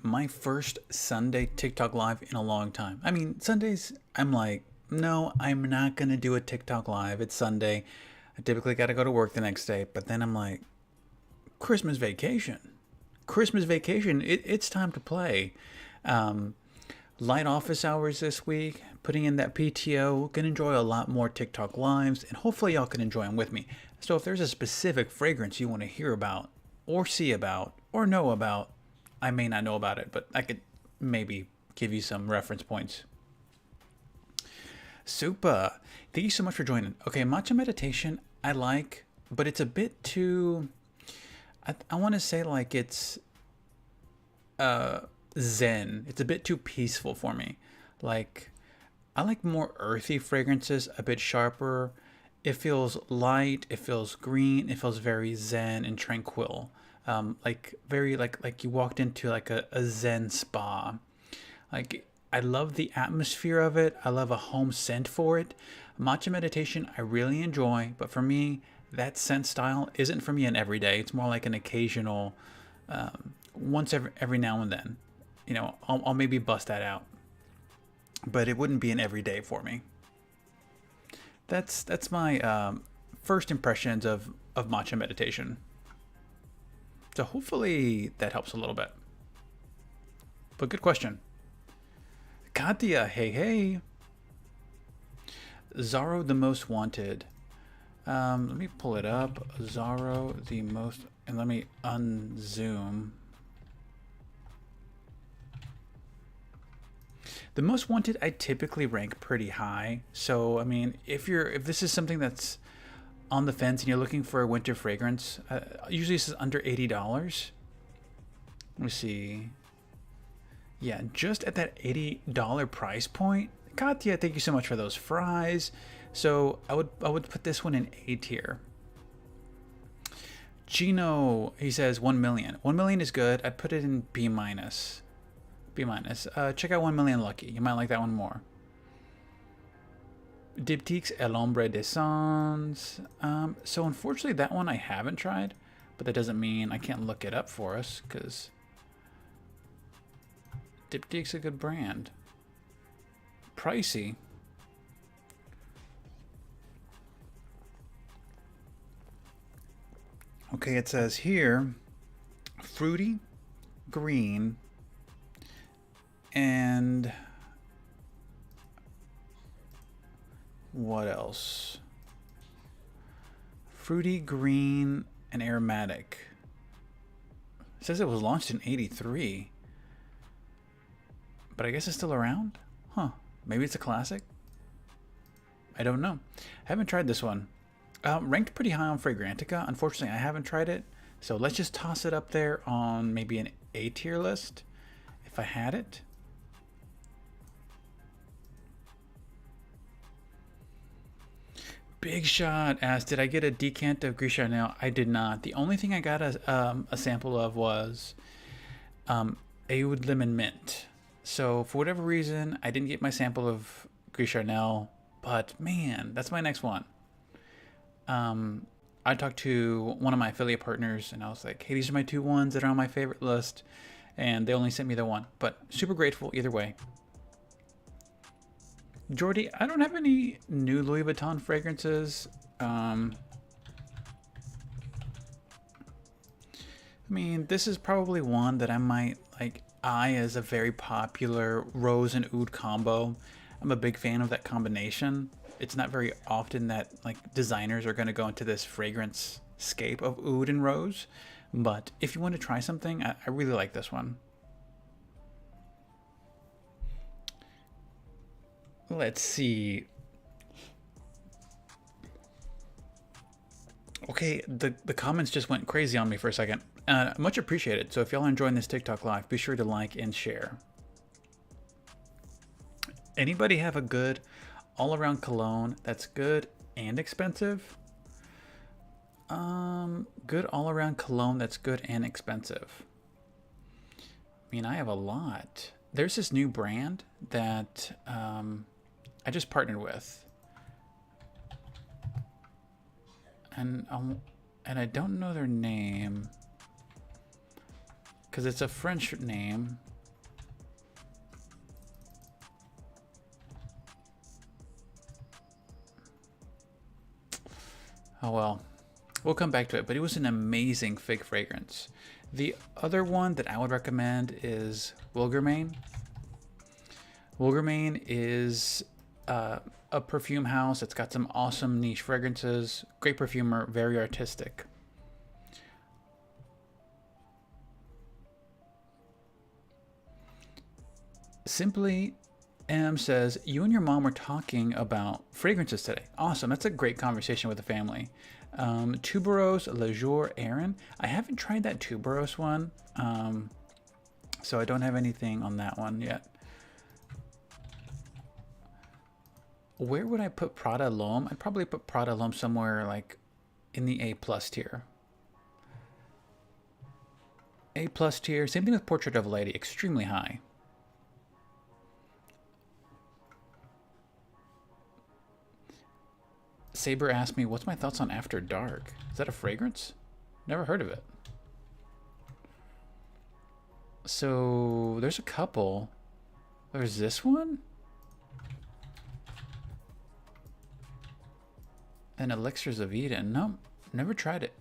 my first Sunday TikTok live in a long time. I mean, Sundays, I'm like, no, I'm not going to do a TikTok live. It's Sunday. I typically got to go to work the next day. But then I'm like, Christmas vacation. Christmas vacation. It's time to play. Um, Light office hours this week, putting in that PTO. Can enjoy a lot more TikTok lives, and hopefully y'all can enjoy them with me. So if there's a specific fragrance you want to hear about, or see about, or know about, I may not know about it, but I could maybe give you some reference points. Super. Thank you so much for joining. Okay, matcha meditation I like, but it's a bit too. I want to say like it's uh zen. It's a bit too peaceful for me. Like I like more earthy fragrances, a bit sharper. It feels light, it feels green, it feels very zen and tranquil. Like very like you walked into like a zen spa. Like I love the atmosphere of it. I love a home scent for it. Matcha meditation I really enjoy, but for me that scent style isn't for me an everyday. It's more like an occasional, once every now and then. I'll maybe bust that out, but it wouldn't be an everyday for me. That's my first impressions of matcha meditation. So hopefully that helps a little bit. But good question. Katya, hey hey. Zaro the most wanted. Let me pull it up. Zaro the most, and let me unzoom. The most wanted I typically rank pretty high. So I mean, if this is something that's on the fence and you're looking for a winter fragrance, usually this is under $80. Let me see. Yeah, just at that $80 price point. Katya, thank you so much for those fries. So I would put this one in A tier. Gino, he says 1 million. 1 million is good. I'd put it in B minus. B minus. Check out 1 million Lucky. You might like that one more. Diptyque's El Hombre de Sans. So unfortunately that one I haven't tried, but that doesn't mean I can't look it up for us, because Diptyque's a good brand. Pricey. Okay, it says here, fruity, green, and what else? Fruity, green, and aromatic. It says it was launched in '83, but I guess it's still around? Huh, maybe it's a classic? I don't know. I haven't tried this one. Ranked pretty high on Fragrantica. Unfortunately, I haven't tried it. So let's just toss it up there on maybe an A tier list if I had it. Big Shot asked, did I get a decant of Gris Charnel? I did not. The only thing I got a sample of was Oud Lemon Mint. So for whatever reason, I didn't get my sample of Gris Charnel, but man, that's my next one. I talked to one of my affiliate partners and I was like, hey, these are my two ones that are on my favorite list. And they only sent me the one, but super grateful either way. Jordy, I don't have any new Louis Vuitton fragrances. I mean, this is probably one that I might like eye as a very popular rose and oud combo. I'm a big fan of that combination. It's not very often that like designers are going to go into this fragrance scape of oud and rose, but if you want to try something, I really like this one. Let's see. Okay, the comments just went crazy on me for a second. Much appreciated. So if y'all are enjoying this TikTok live, be sure to like and share. Anybody have a good all-around cologne that's good and expensive? Good all-around cologne that's good and expensive. I mean, I have a lot. There's this new brand that I just partnered with, and I don't know their name because it's a French name. Oh well, we'll come back to it, but it was an amazing fig fragrance. The other one that I would recommend is Wilgermain. Wilgermain is a perfume house. It's got some awesome niche fragrances. Great perfumer, very artistic. Simply M says, you and your mom were talking about fragrances today. Awesome. That's a great conversation with the family. Tuberose Le Jour Aaron. I haven't tried that Tuberose one, so I don't have anything on that one yet. Where would I put Prada L'Homme? I'd probably put Prada L'Homme somewhere like in the A+ tier. A+ tier. Same thing with Portrait of a Lady. Extremely high. Saber asked me, what's my thoughts on After Dark? Is that a fragrance? Never heard of it. So there's a couple. There's this one. And Elixirs of Eden. Nope, never tried it.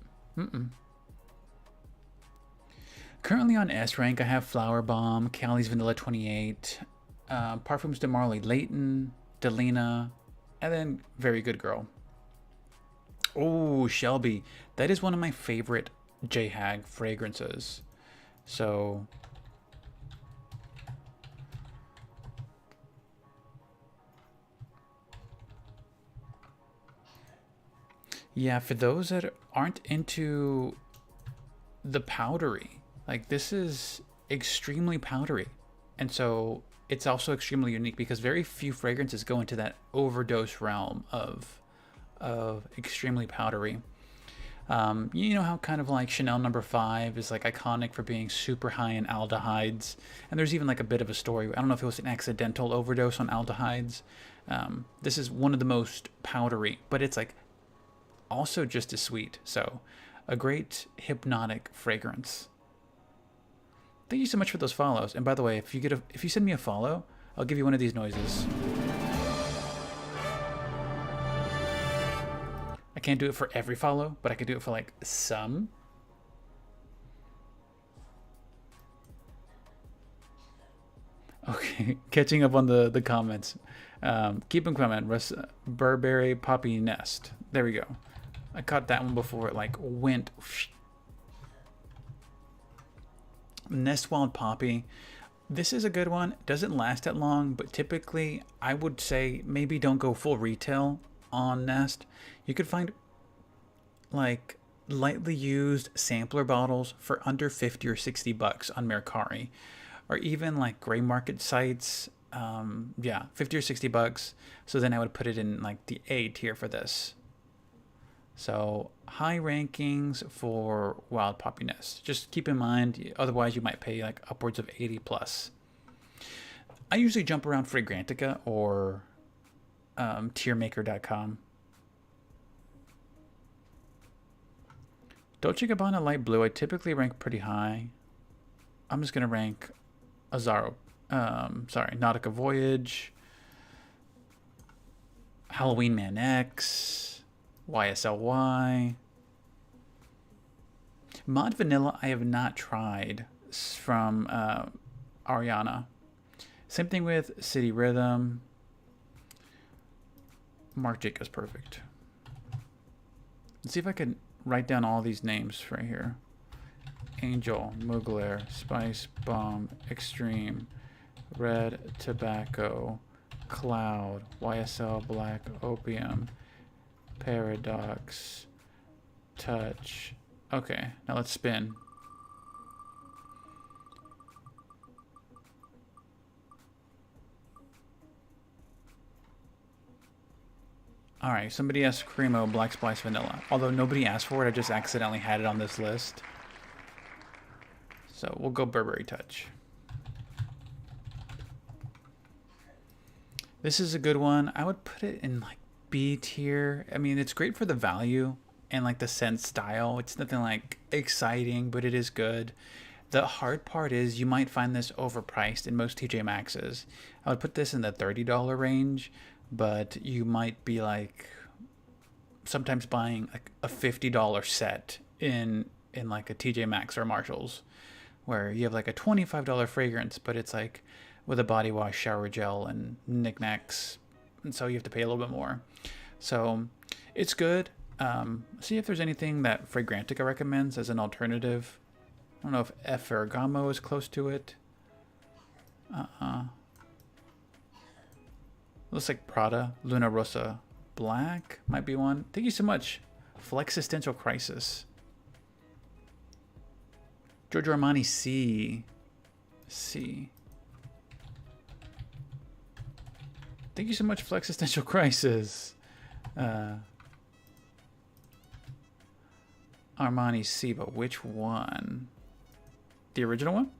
Currently on S rank, I have Flower Bomb, Cali's Vanilla 28, Parfums de Marley Layton, Delina, and then Very Good Girl. Oh, Shelby. That is one of my favorite JHAG fragrances. So yeah, for those that aren't into the powdery, like this is extremely powdery. And so it's also extremely unique because very few fragrances go into that overdose realm of extremely powdery. You know how kind of like Chanel No. 5 is like iconic for being super high in aldehydes, and there's even like a bit of a story. I don't know if it was an accidental overdose on aldehydes. This is one of the most powdery, but it's like also just as sweet. So a great hypnotic fragrance. Thank you so much for those follows. And by the way, if you send me a follow, I'll give you one of these noises. I can't do it for every follow, but I can do it for like some. Okay, catching up on the comments. Keep them coming. Burberry Poppy Nest. There we go. I caught that one before it like went. Nest Wild Poppy. This is a good one. Doesn't last that long, but typically I would say maybe don't go full retail on Nest. You could find like lightly used sampler bottles for under 50 or 60 bucks on Mercari, or even like gray market sites. Yeah, 50 or 60 bucks. So then I would put it in like the A tier for this. So high rankings for Wild Poppy Nest. Just keep in mind, otherwise you might pay like upwards of 80 plus. I usually jump around Fragrantica or tiermaker.com. Dolce & Gabbana Light Blue, I typically rank pretty high. I'm just going to rank Nautica Voyage, Halloween Man X, YSLY. Mod Vanilla I have not tried from Ariana. Same thing with City Rhythm. Marc Jacobs Perfect. Let's see if I can write down all these names right here. Angel, Mugler, Spice Bomb, Extreme, Red Tobacco, Cloud, YSL Black Opium, Paradox, Touch. Okay, now let's spin. All right, somebody asked Cremo Black Splice Vanilla. Although nobody asked for it, I just accidentally had it on this list. So we'll go Burberry Touch. This is a good one. I would put it in like B tier. I mean, it's great for the value and like the scent style. It's nothing like exciting, but it is good. The hard part is you might find this overpriced in most TJ Maxx's. I would put this in the $30 range, but you might be like sometimes buying like a $50 set in like a TJ Maxx or Marshalls, where you have like a $25 fragrance, but it's like with a body wash, shower gel, and knickknacks, and so you have to pay a little bit more. So it's good. See if there's anything that Fragrantica recommends as an alternative. I don't know if Ferragamo is close to it. Looks like Prada Luna Rossa Black might be one. Thank you so much. Flexistential Crisis. Giorgio Armani C. Thank you so much, Flexistential Crisis. Armani C, but which one? The original one?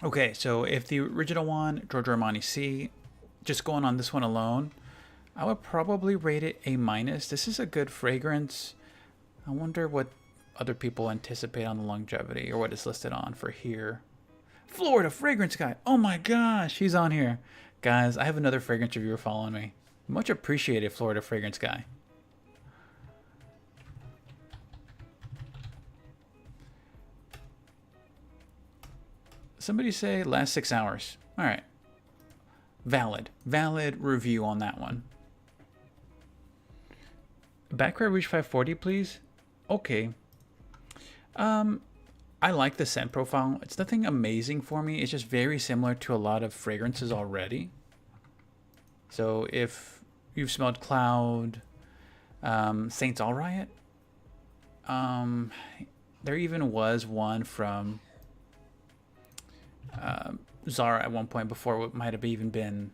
Okay, so if the original one, Giorgio Armani C, just going on this one alone, I would probably rate it A-. This is a good fragrance. I wonder what other people anticipate on the longevity, or what it's listed on for here. Florida Fragrance Guy. Oh my gosh, he's on here. Guys, I have another fragrance reviewer following me. Much appreciated, Florida Fragrance Guy. Somebody say last 6 hours. All right. Valid review on that one. Baccarat Rouge 540, please. Okay. I like the scent profile. It's nothing amazing for me. It's just very similar to a lot of fragrances already. So if you've smelled Cloud, Saints All Riot, there even was one from Zara at one point before it might have even been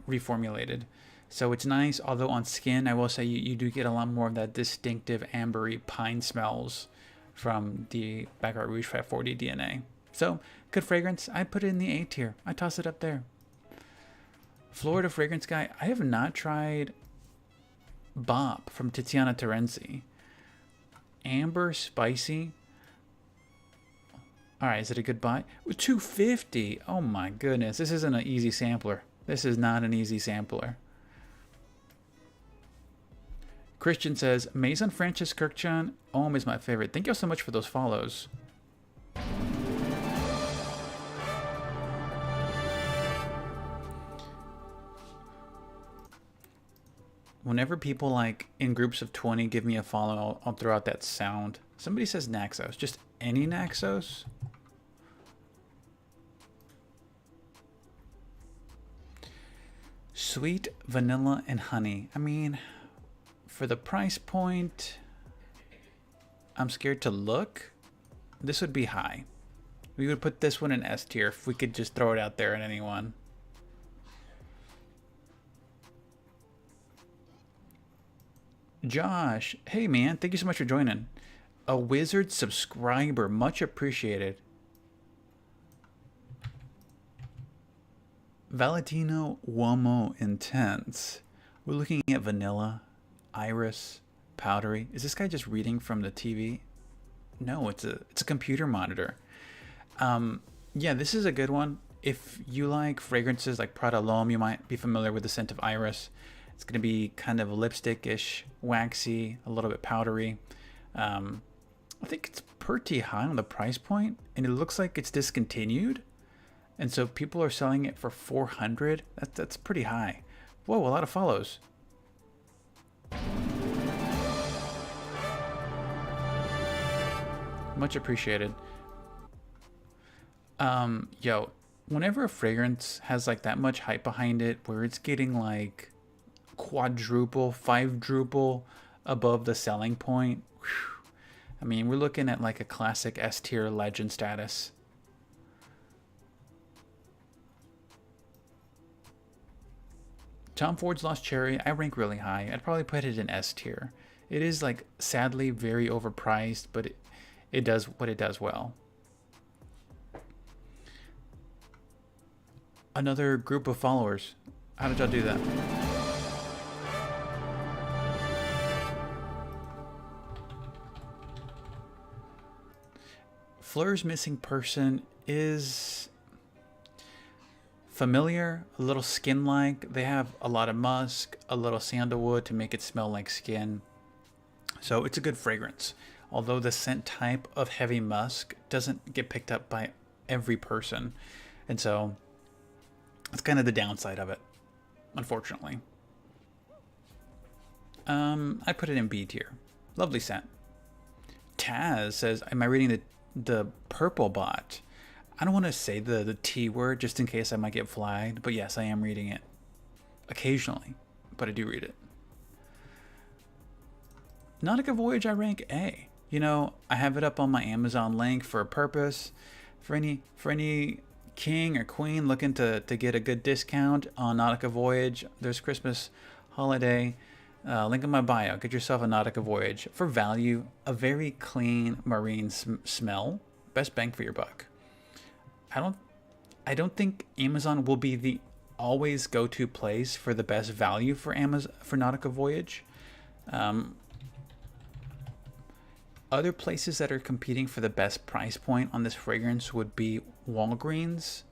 reformulated. So it's nice, although on skin, I will say you do get a lot more of that distinctive ambery pine smells from the Baccarat Rouge 540 DNA. So, good fragrance. I put it in the A tier. I toss it up there. Florida Fragrance Guy. I have not tried Bop from Tiziana Terenzi. Amber, spicy. All right, is it a good buy? $250. Oh my goodness, this isn't an easy sampler. This is not an easy sampler. Christian says, Maison Francis Kurkdjian, Homme is my favorite. Thank you so much for those follows. Whenever people like in groups of 20 give me a follow, I'll throw out that sound. Somebody says Naxos. Just any Naxos? Sweet vanilla and honey. I mean, for the price point, I'm scared to look. This would be high. We would put this one in S tier if we could just throw it out there at anyone. Josh, hey man, thank you so much for joining. A Wizard subscriber, much appreciated. Valentino Uomo Intense. We're looking at vanilla, iris, powdery. Is this guy just reading from the TV? No, it's a computer monitor. Yeah, this is a good one. If you like fragrances like Prada L'Homme, you might be familiar with the scent of iris. It's going to be kind of lipstick-ish, waxy, a little bit powdery. I think it's pretty high on the price point, and it looks like it's discontinued. And so people are selling it for $400. That's pretty high. Whoa, a lot of follows. Much appreciated. Yo, whenever a fragrance has like that much hype behind it, where it's getting like quadruple, five-druple above the selling point, whew, I mean, we're looking at like a classic S tier legend status. Tom Ford's Lost Cherry, I rank really high. I'd probably put it in S tier. It is like sadly very overpriced, but it does what it does well. Another group of followers. How did y'all do that? Fleur's Missing Person is familiar, a little skin-like. They have a lot of musk, a little sandalwood to make it smell like skin. So it's a good fragrance. Although the scent type of heavy musk doesn't get picked up by every person. And so it's kind of the downside of it, unfortunately. I put it in B tier. Lovely scent. Taz says, am I reading the purple bot? I don't want to say the T word just in case I might get flagged, but yes, I am reading it. Occasionally, but I do read it. Nautica Voyage I rank A. You know, I have it up on my Amazon link for a purpose. For any king or queen looking to get a good discount on Nautica Voyage, there's Christmas holiday. Link in my bio. Get yourself a Nautica Voyage. For value, a very clean marine smell. Best bang for your buck. I don't think Amazon will be the always go-to place for the best value for Nautica Voyage. Other places that are competing for the best price point on this fragrance would be Walgreens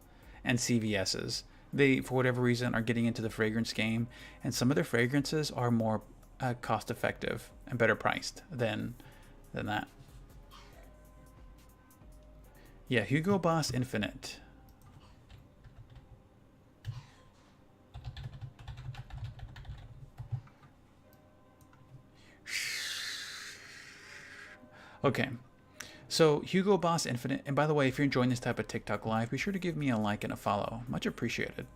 and CVS's. They, for whatever reason, are getting into the fragrance game, and some of their fragrances are more cost-effective and better priced than that. Yeah, Hugo Boss Infinite. Okay, so Hugo Boss Infinite, and by the way, if you're enjoying this type of TikTok live, be sure to give me a like and a follow. Much appreciated.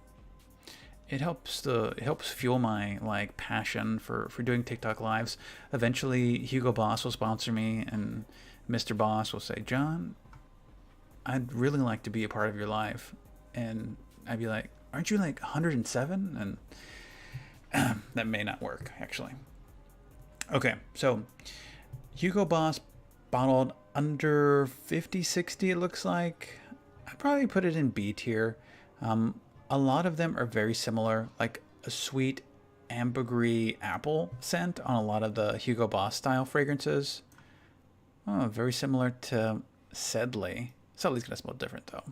It helps fuel my passion for doing TikTok lives. Eventually, Hugo Boss will sponsor me, and Mr. Boss will say, John, I'd really like to be a part of your live. And I'd be like, aren't you like 107? And that may not work, actually. Okay, so Hugo Boss bottled under 50, 60, it looks like. I'd probably put it in B tier. A lot of them are very similar, like a sweet ambergris apple scent on a lot of the Hugo Boss style fragrances. Oh, very similar to Sedley. Sedley's gonna smell different though.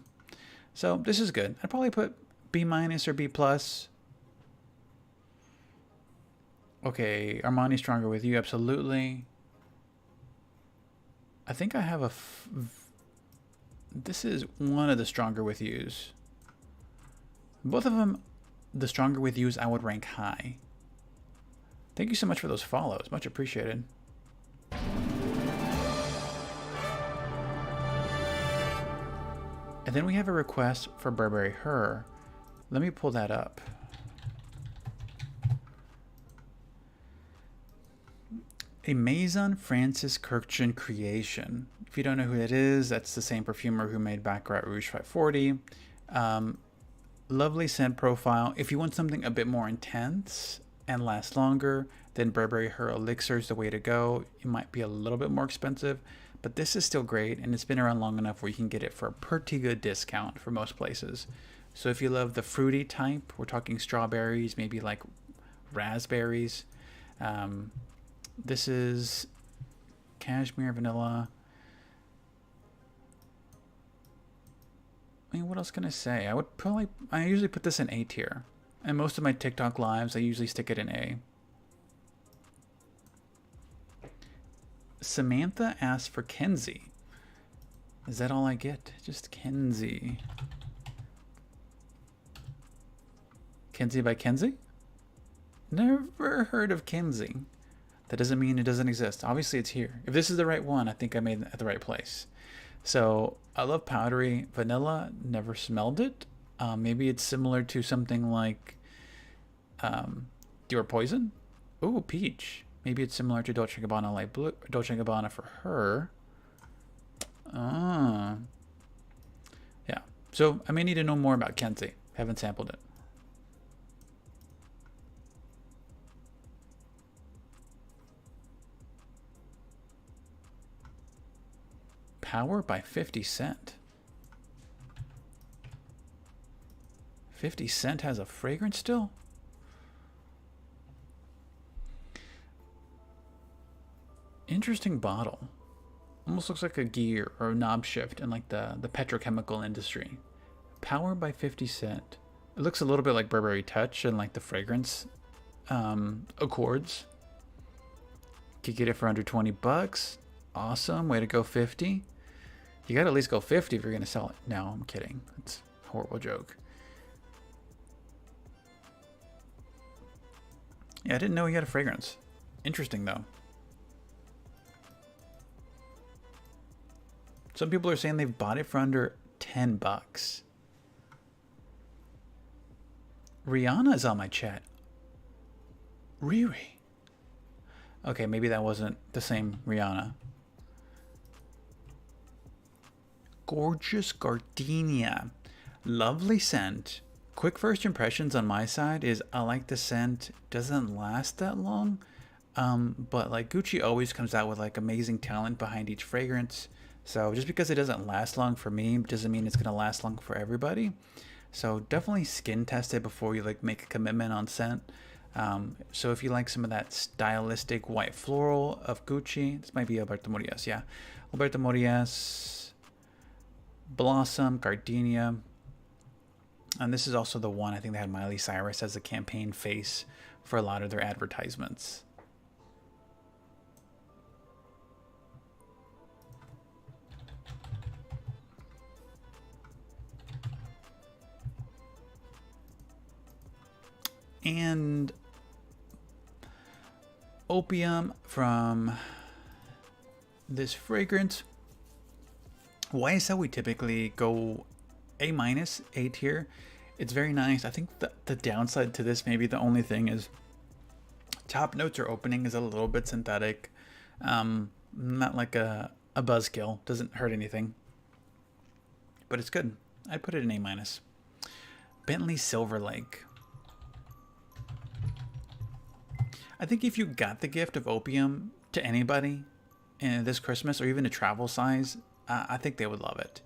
So this is good. I'd probably put B- or B+. Okay, Armani Stronger With You, absolutely. I think I have this is one of the Stronger With Yous. Both of them, the Stronger With Yous, I would rank high. Thank you so much for those follows. Much appreciated. And then we have a request for Burberry Her. Let me pull that up. A Maison Francis Kurkdjian creation. If you don't know who it is, that's the same perfumer who made Baccarat Rouge 540. Lovely scent profile. If you want something a bit more intense and last longer, then Burberry Her Elixir is the way to go. It might be a little bit more expensive, but this is still great, and it's been around long enough where you can get it for a pretty good discount for most places. So if you love the fruity type, we're talking strawberries, maybe like raspberries. This is cashmere, vanilla. I mean, what else can I say? I usually put this in A tier. And most of my TikTok lives, I usually stick it in A. Samantha asked for Kenzie. Is that all I get? Just Kenzie. Kenzie by Kenzie? Never heard of Kenzie. That doesn't mean it doesn't exist. Obviously, it's here. If this is the right one, I think I made it at the right place. So I love powdery vanilla. Never smelled it. Maybe it's similar to something like Dior Poison. Ooh, peach. Maybe it's similar to Dolce & Gabbana Light Blue. Dolce & Gabbana for Her. Yeah. So I may need to know more about Kenzie. Haven't sampled it. Power by 50 Cent. 50 Cent has a fragrance still? Interesting bottle. Almost looks like a gear or a knob shift in like the petrochemical industry. Power by 50 Cent. It looks a little bit like Burberry Touch and like the fragrance accords. Could get it for under 20 bucks. Awesome. Way to go, 50. You gotta at least go 50 if you're gonna sell it. No, I'm kidding. It's a horrible joke. Yeah, I didn't know he had a fragrance. Interesting though. Some people are saying they've bought it for under 10 bucks. Rihanna is on my chat. Riri. Okay, maybe that wasn't the same Rihanna. Gorgeous Gardenia. Lovely scent. Quick first impressions on my side is I like the scent. Doesn't last that long. But like Gucci always comes out with like amazing talent behind each fragrance. So just because it doesn't last long for me doesn't mean it's gonna last long for everybody. So definitely skin test it before you like make a commitment on scent. So if you like some of that stylistic white floral of Gucci, this might be Alberto Morillas, yeah. Alberto Morillas, Blossom, Gardenia. And this is also the one I think they had Miley Cyrus as a campaign face for a lot of their advertisements. And Opium from this fragrance. YSL we typically go A-, A tier. It's very nice. I think the downside to this, maybe the only thing, is top notes or opening is a little bit synthetic. Not like a buzzkill. Doesn't hurt anything. But it's good. I'd put it in A-. Bentley Silver Lake. I think if you got the gift of Opium to anybody in this Christmas, or even a travel size, I think they would love it.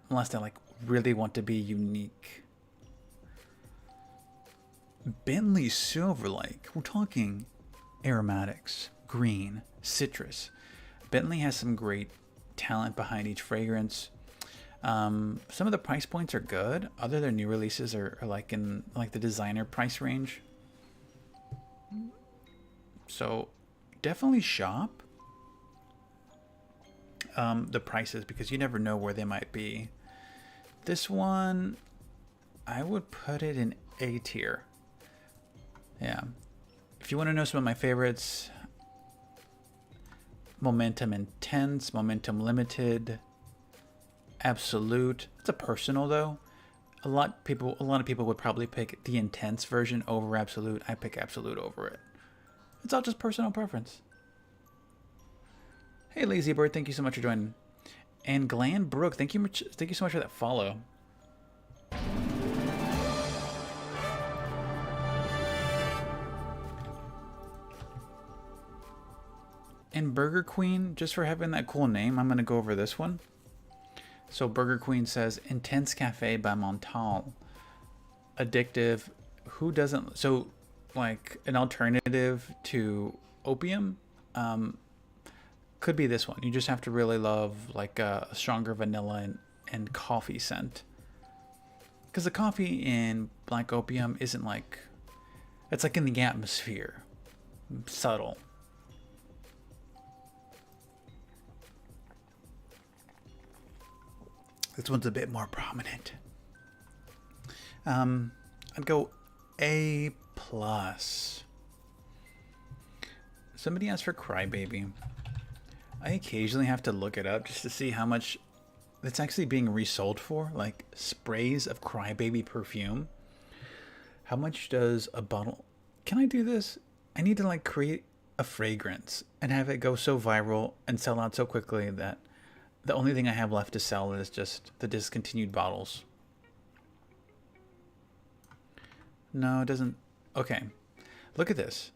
Unless they like really want to be unique. Bentley Silver Lake. We're talking aromatics, green, citrus. Bentley has some great talent behind each fragrance. Some of the price points are good. Other their new releases are like in like the designer price range. So definitely shop the prices, because you never know where they might be. This one, I would put it in A tier. Yeah. If you want to know some of my favorites, Momentum Intense, Momentum Limited, Absolute. It's a personal though. A lot of people would probably pick the Intense version over Absolute. I pick Absolute over it. It's all just personal preference. Hey Lazy Bird, thank you so much for joining. And Glenn Brook, thank you so much for that follow. And Burger Queen, just for having that cool name, I'm gonna go over this one. So Burger Queen says Intense Cafe by Montal. Addictive. Who doesn't? So like an alternative to Opium could be this one. You just have to really love like a stronger vanilla and coffee scent. Because the coffee in Black Opium isn't like, it's like in the atmosphere. Subtle. This one's a bit more prominent. I'd go A+. Somebody asked for Crybaby. I occasionally have to look it up just to see how much it's actually being resold for. Like sprays of Crybaby perfume. How much does a bottle... Can I do this? I need to like create a fragrance and have it go so viral and sell out so quickly that the only thing I have left to sell is just the discontinued bottles. No, it doesn't. Okay. Look at this.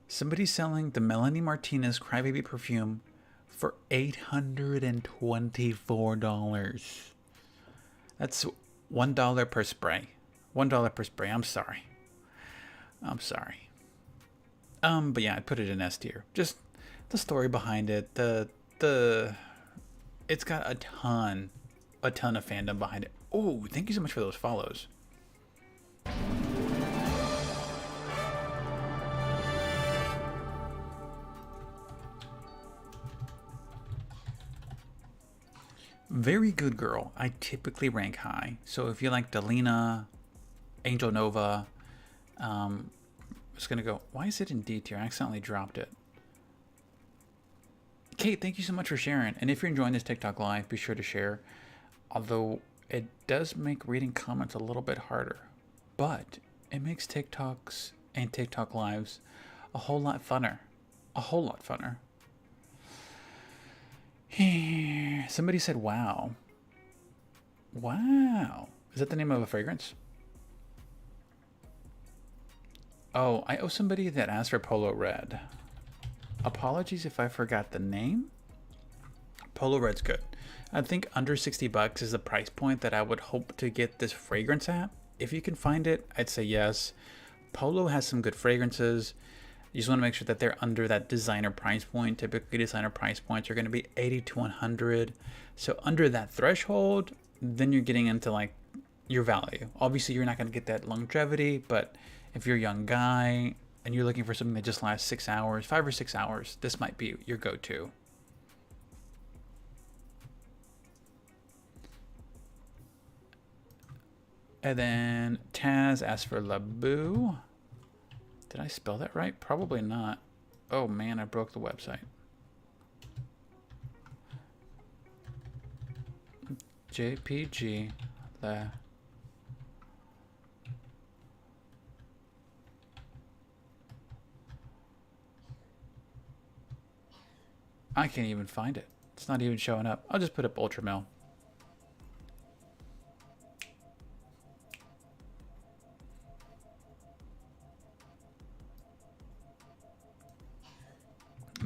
Somebody's selling the Melanie Martinez Crybaby perfume for $824. That's $1 per spray. $1 per spray. I'm sorry. But yeah, I'd put it in S tier. Just the story behind it, it's got a ton a ton of fandom behind it. Oh, thank you so much for those follows. Very good girl. I typically rank high. So if you like Delina, Angel Nova, it's gonna go. Why is it in D tier? I accidentally dropped it. Kate, thank you so much for sharing. And if you're enjoying this TikTok live, be sure to share. Although it does make reading comments a little bit harder, but it makes TikToks and TikTok lives a whole lot funner. A whole lot funner. Somebody said, wow. Wow. Is that the name of a fragrance? Oh, I owe somebody that asked for Polo Red. Apologies if I forgot the name. Polo Red's good. I think under 60 bucks is the price point that I would hope to get this fragrance at. If you can find it, I'd say yes. Polo has some good fragrances. You just want to make sure that they're under that designer price point. Typically, designer price points are going to be 80 to 100. So under that threshold, then you're getting into like your value. Obviously, you're not going to get that longevity, but if you're a young guy and you're looking for something that just lasts 6 hours, 5 or 6 hours, this might be your go-to. And then Taz asked for Laboo. Did I spell that right? Probably not. Oh man, I broke the website. JPG. I can't even find it. It's not even showing up. I'll just put up Ultramel.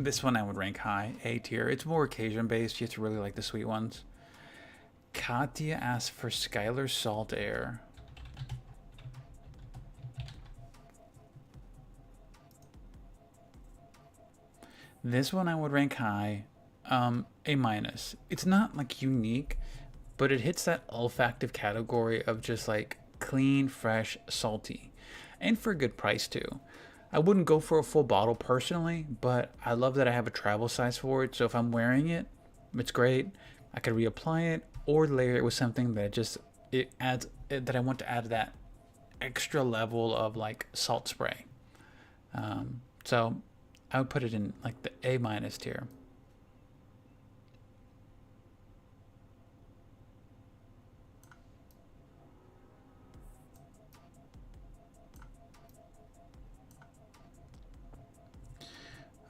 This one I would rank high, A tier. It's more occasion based. You have to really like the sweet ones. Katya asked for Skylar Salt Air. This one I would rank high, A minus. It's not like unique, but it hits that olfactive category of just like clean, fresh, salty, and for a good price too. I wouldn't go for a full bottle personally, but I love that I have a travel size for it. So if I'm wearing it, it's great. I could reapply it or layer it with something that that I want to add that extra level of like salt spray. So I would put it in like the A minus tier.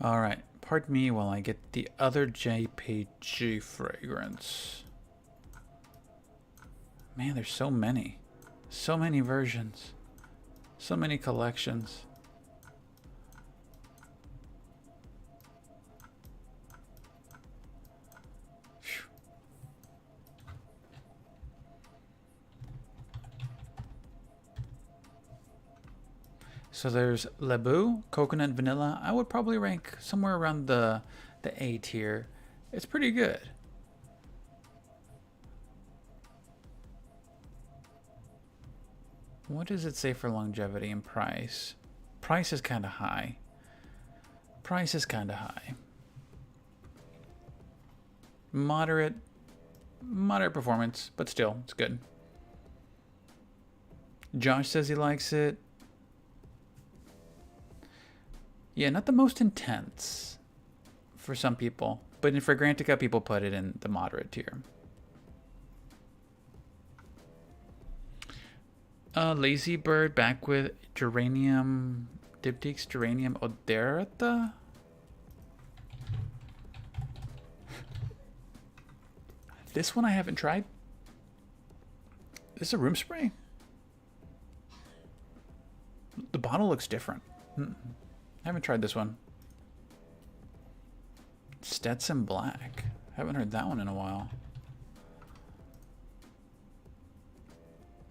All right, pardon me while I get the other JPG fragrance. Man, there's so many versions, so many collections. So there's Laboo, coconut vanilla. I would probably rank somewhere around the A tier. It's pretty good. What does it say for longevity and price? Price is kind of high. Price is kind of high. Moderate performance, but still, it's good. Josh says he likes it. Yeah, not the most intense for some people, but in Fragrantica, people put it in the moderate tier. Lazy Bird back with Geranium, Diptychs Geranium Oderata. This one I haven't tried. This is a room spray. The bottle looks different. I haven't tried this one. Stetson Black. Haven't heard that one in a while.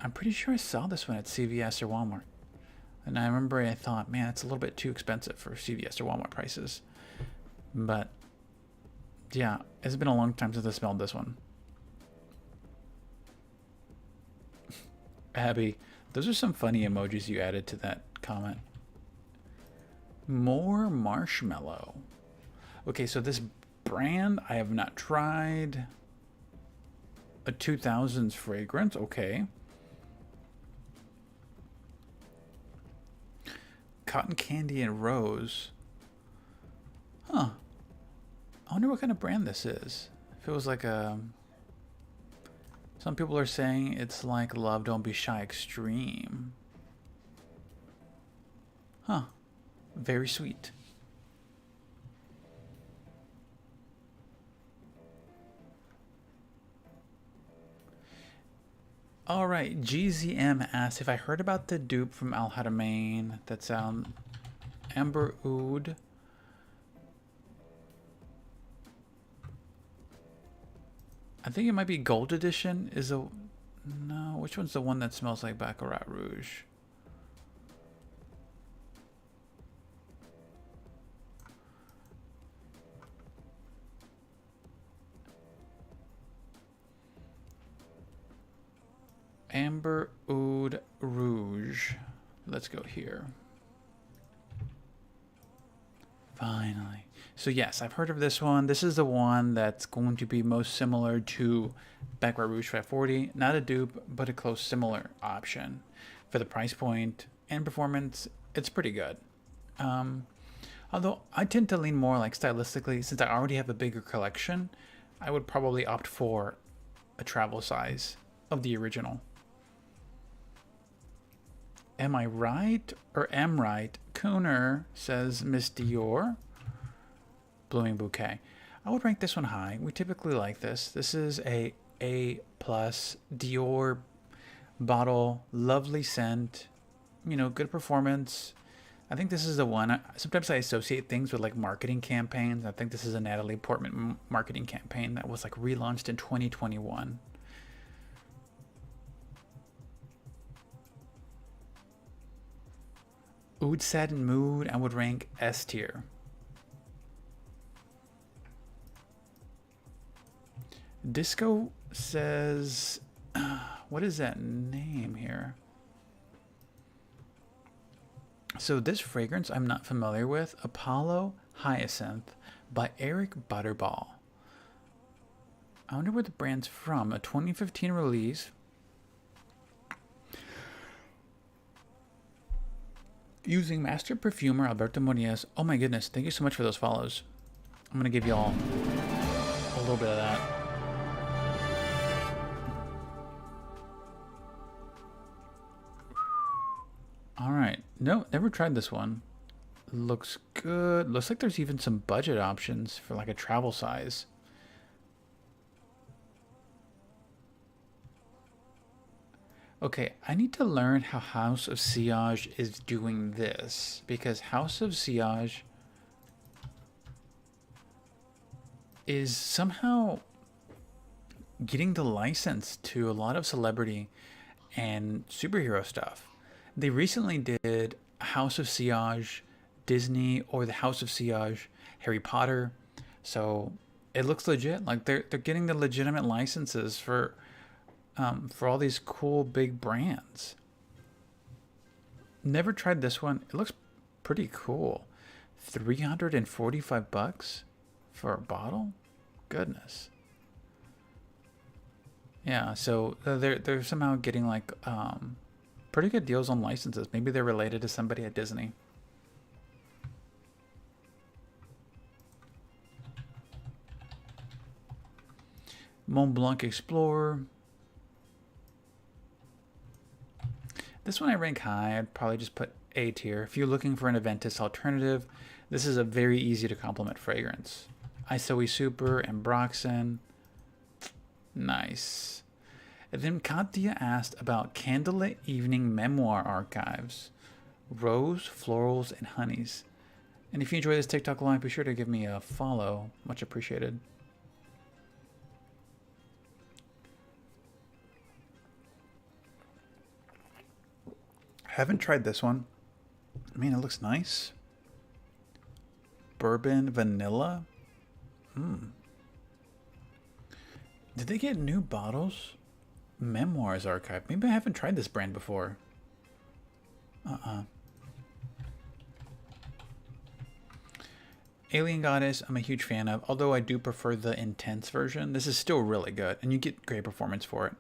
I'm pretty sure I saw this one at CVS or Walmart. And I remember I thought, man, it's a little bit too expensive for CVS or Walmart prices. But, yeah, it's been a long time since I smelled this one. Abby, those are some funny emojis you added to that comment. More marshmallow. Okay, so this brand I have not tried. A 2000s fragrance, okay. Cotton candy and rose. Huh. I wonder what kind of brand this is. If it was like a... Some people are saying it's like Love Don't Be Shy Extreme. Huh. Very sweet. Alright, GZM asked if I heard about the dupe from Al Haramain that sound Amber Oud. I think it might be Gold Edition. Is a no, which one's the one that smells like Baccarat Rouge? Amber Oud Rouge. Let's go here. Finally. So yes, I've heard of this one. This is the one that's going to be most similar to Baccarat Rouge 540. Not a dupe, but a close similar option. For the price point and performance, it's pretty good. Although I tend to lean more like stylistically, since I already have a bigger collection, I would probably opt for a travel size of the original. Am I right or am right? Cooner says Miss Dior. Blooming Bouquet. I would rank this one high. We typically like this. This is a A+ Dior bottle. Lovely scent. You know, good performance. I think this is the one. Sometimes I associate things with like marketing campaigns. I think this is a Natalie Portman marketing campaign that was like relaunched in 2021. Oud Satin Mood, I would rank S tier. Disco says, what is that name here? So this fragrance I'm not familiar with, Apollo Hyacinth by Eric Butterball. I wonder where the brand's from. A 2015 release. Using Master Perfumer Alberto Moniz. Oh my goodness, thank you so much for those follows. I'm going to give y'all a little bit of that. Alright, no, never tried this one. Looks good. Looks like there's even some budget options for like a travel size. Okay, I need to learn how House of Sillage is doing this, because House of Sillage is somehow getting the license to a lot of celebrity and superhero stuff. They recently did House of Sillage, Disney, or the House of Sillage, Harry Potter. So it looks legit. Like they're getting the legitimate licenses for all these cool big brands. Never tried this one. It looks pretty cool. $345 for a bottle? Goodness. Yeah, so they're somehow getting like pretty good deals on licenses. Maybe they're related to somebody at Disney. Mont Blanc Explorer. This one I rank high. I'd probably just put A tier. If you're looking for an Aventus alternative, this is a very easy to complement fragrance. Isoe Super and Broxen. Nice. And then Katya asked about Candlelit Evening Memoir Archives. Rose, florals, and honeys. And if you enjoy this TikTok live, be sure to give me a follow. Much appreciated. Haven't tried this one. I mean, it looks nice. Bourbon vanilla. Did they get new bottles? Memoirs Archive. Maybe I haven't tried this brand before. Alien Goddess, I'm a huge fan of, although I do prefer the intense version. This is still really good, and you get great performance for it.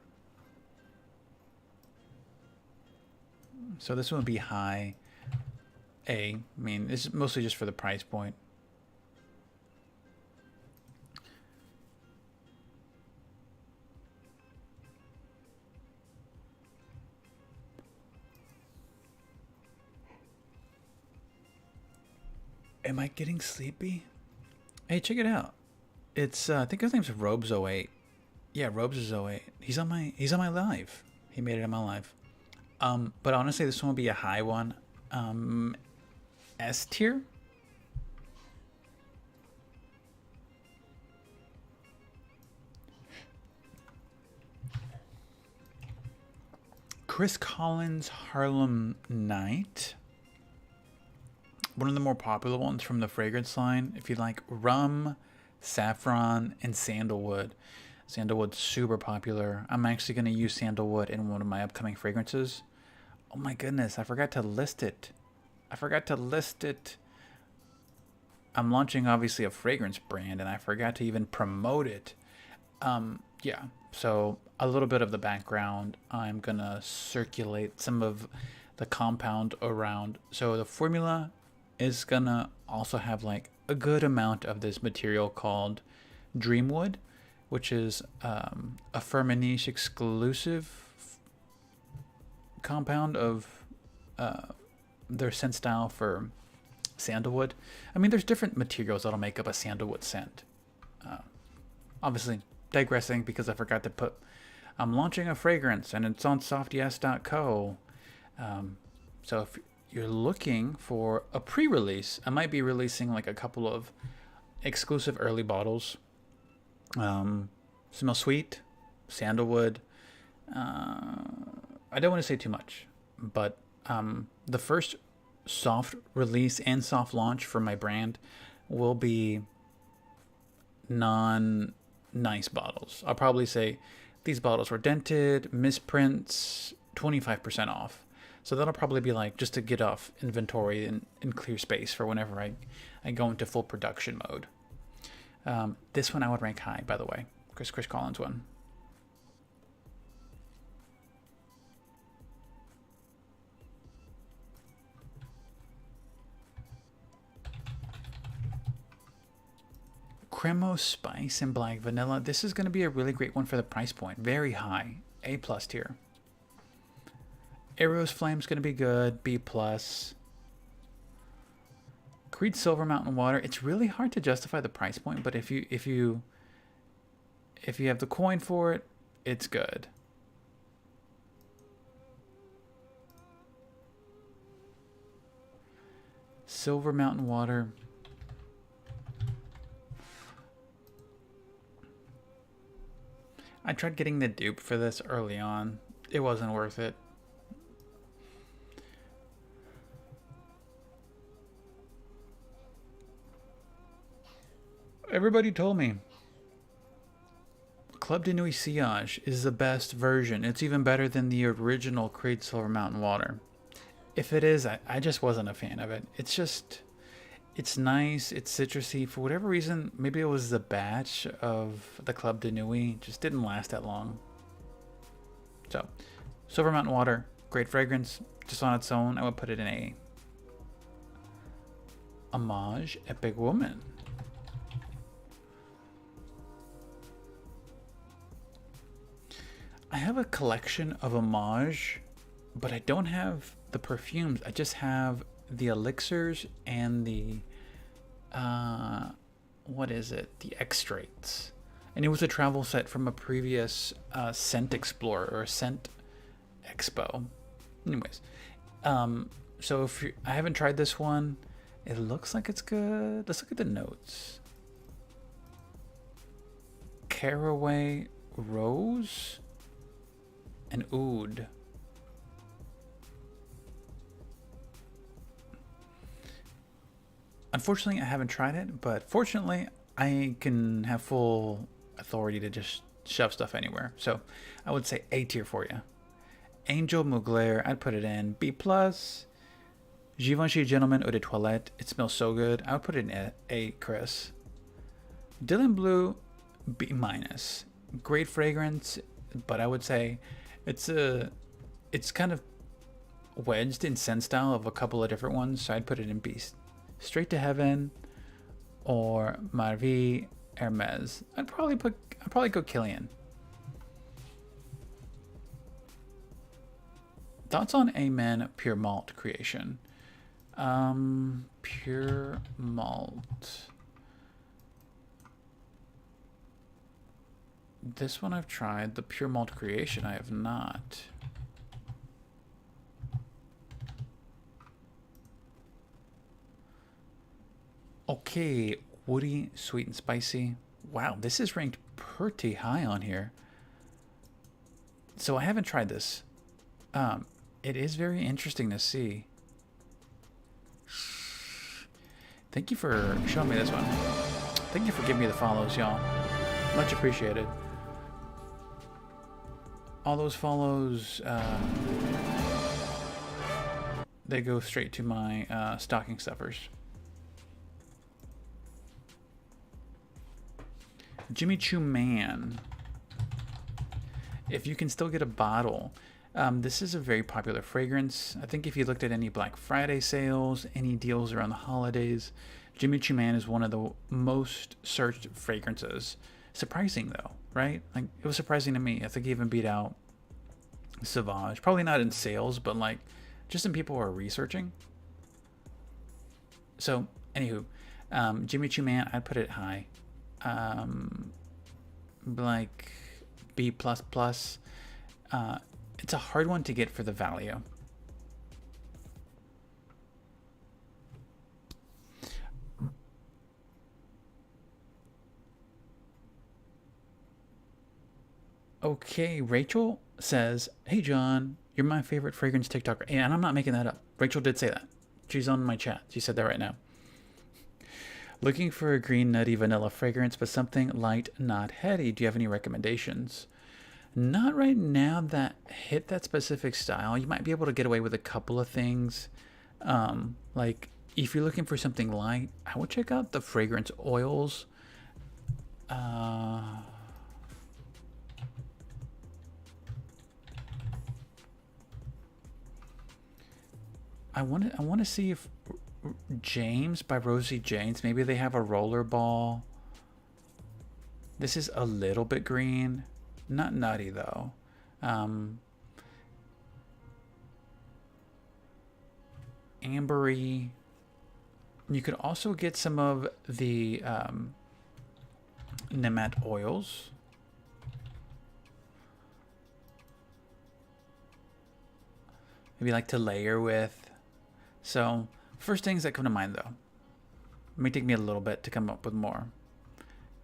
So this one would be high A. I mean, this is mostly just for the price point. Am I getting sleepy? Hey, check it out. It's I think his name's Robes08. Yeah, Robes is 08. He's on my live. He made it on my live. But honestly, this one will be a high one. S tier. Chris Collins Harlem Night. One of the more popular ones from the fragrance line. If you like rum, saffron, and sandalwood. Sandalwood's super popular. I'm actually going to use sandalwood in one of my upcoming fragrances. Oh my goodness, I forgot to list it. I'm launching obviously a fragrance brand and I forgot to even promote it. Yeah, so a little bit of the background. I'm going to circulate some of the compound around. So the formula is gonna also have like a good amount of this material called Dreamwood, which is a Firmenich exclusive compound of their scent style for sandalwood. I mean, there's different materials that'll make up a sandalwood scent. Obviously, digressing because I forgot to put. I'm launching a fragrance and it's on softyes.co. So if you're looking for a pre-release, I might be releasing like a couple of exclusive early bottles. Smell sweet, sandalwood. I don't want to say too much, but the first soft release and soft launch for my brand will be non-nice bottles. I'll probably say these bottles were dented, misprints, 25% off. So that'll probably be like just to get off inventory and clear space for whenever I go into full production mode. This one I would rank high, by the way. Chris Collins one. Cremo Spice and Black Vanilla. This is going to be a really great one for the price point. Very high. A+ tier. Arrows Flame's going to be good. B+. Creed Silver Mountain Water. It's really hard to justify the price point, but if you have the coin for it, it's good. Silver Mountain Water. I tried getting the dupe for this early on. It wasn't worth it. Everybody told me Club de Nuit Sillage is the best version. It's even better than the original Creed Silver Mountain Water. If it is, I just wasn't a fan of it. It's nice, it's citrusy. For whatever reason, maybe it was the batch of the Club de Nuit. Just didn't last that long. So, Silver Mountain Water, great fragrance. Just on its own, I would put it in a Homage Epic Woman. I have a collection of Homage, but I don't have the perfumes. I just have the elixirs and the what is it? The extracts. And it was a travel set from a previous Scent Explorer or Scent Expo. Anyways, so if I haven't tried this one, it looks like it's good. Let's look at the notes. Caraway Rose and Oud. Unfortunately, I haven't tried it, but fortunately, I can have full authority to just shove stuff anywhere. So I would say A tier for you. Angel Mugler, I'd put it in B plus. Givenchy Gentleman Eau de Toilette, it smells so good. I would put it in A, Chris. Dylan Blue, B minus. Great fragrance, but I would say it's kind of wedged in scent style of a couple of different ones, so I'd put it in B. Straight to Heaven or Marvi Hermes. I'd probably go Killian. Thoughts on Amen Pure Malt creation? Pure Malt. This one I've tried. The Pure Malt creation I have not. Okay, woody, sweet, and spicy. Wow, this is ranked pretty high on here. So I haven't tried this. It is very interesting to see. Thank you for showing me this one. Thank you for giving me the follows, y'all. Much appreciated. All those follows, they go straight to my stocking stuffers. Jimmy Choo Man. If you can still get a bottle, this is a very popular fragrance. I think if you looked at any Black Friday sales, any deals around the holidays, Jimmy Choo Man is one of the most searched fragrances. Surprising though, right? Like, it was surprising to me. I think he even beat out Sauvage. Probably not in sales, but like just in people who are researching. So, anywho, Jimmy Choo Man, I'd put it high. Like B++. It's a hard one to get for the value. Okay, Rachel says, "Hey John, you're my favorite fragrance TikToker." And I'm not making that up. Rachel did say that. She's on my chat. She said that right now. Looking for a green nutty vanilla fragrance, but something light, not heady. Do you have any recommendations? Not right now that hit that specific style. You might be able to get away with a couple of things. Like if you're looking for something light, I would check out the fragrance oils. I want to see if James by Rosie James, maybe they have a rollerball. This is a little bit green, not nutty though. Ambery. You could also get some of the Nemat oils. Maybe like to layer with. So first things that come to mind though. It may take me a little bit to come up with more.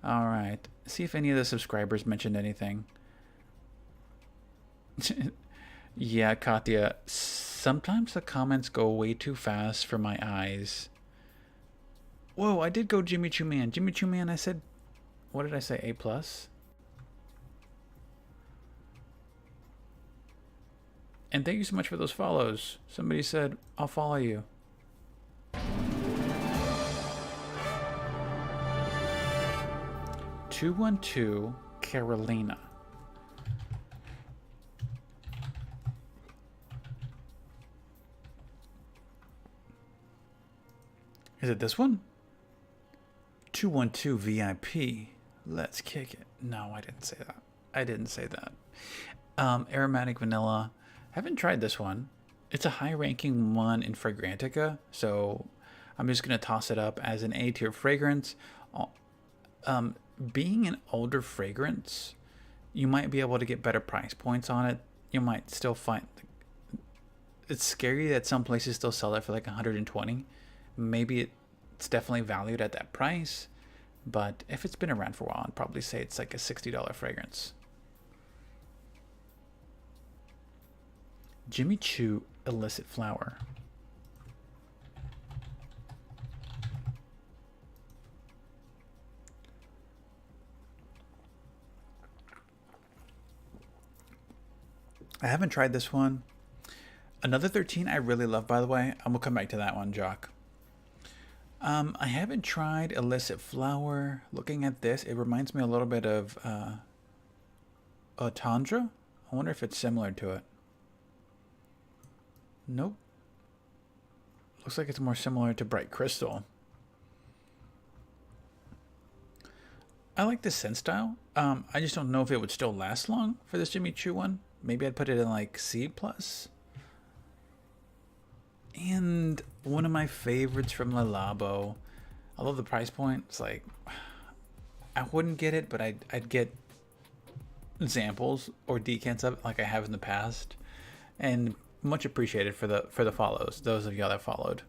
All right. See if any of the subscribers mentioned anything. Yeah, Katya. Sometimes the comments go way too fast for my eyes. Whoa, I did go Jimmy Choo Man. Jimmy Choo Man, I said, what did I say? A+? And thank you so much for those follows. Somebody said, I'll follow you. (212) Carolina. Is it this one? 212 VIP. Let's kick it. No, I didn't say that. I didn't say that. Aromatic vanilla. I haven't tried this one. It's a high-ranking one in Fragrantica, so I'm just going to toss it up as an A-tier fragrance. Being an older fragrance, you might be able to get better price points on it. You might still find... It's scary that some places still sell it for like 120. Maybe it's definitely valued at that price, but if it's been around for a while, I'd probably say it's like a $60 fragrance. Jimmy Choo Illicit Flower. I haven't tried this one. Another 13 I really love, by the way. I'm gonna come back to that one, Jock. I haven't tried Illicit Flower. Looking at this, it reminds me a little bit of Tundra. I wonder if it's similar to it. Nope. Looks like it's more similar to Bright Crystal. I like this scent style. I just don't know if it would still last long for this Jimmy Choo one. Maybe I'd put it in like C+. And one of my favorites from Le Labo. I love the price point. It's like, I wouldn't get it, but I'd get samples or decants of it like I have in the past. And much appreciated for the follows, those of y'all that followed.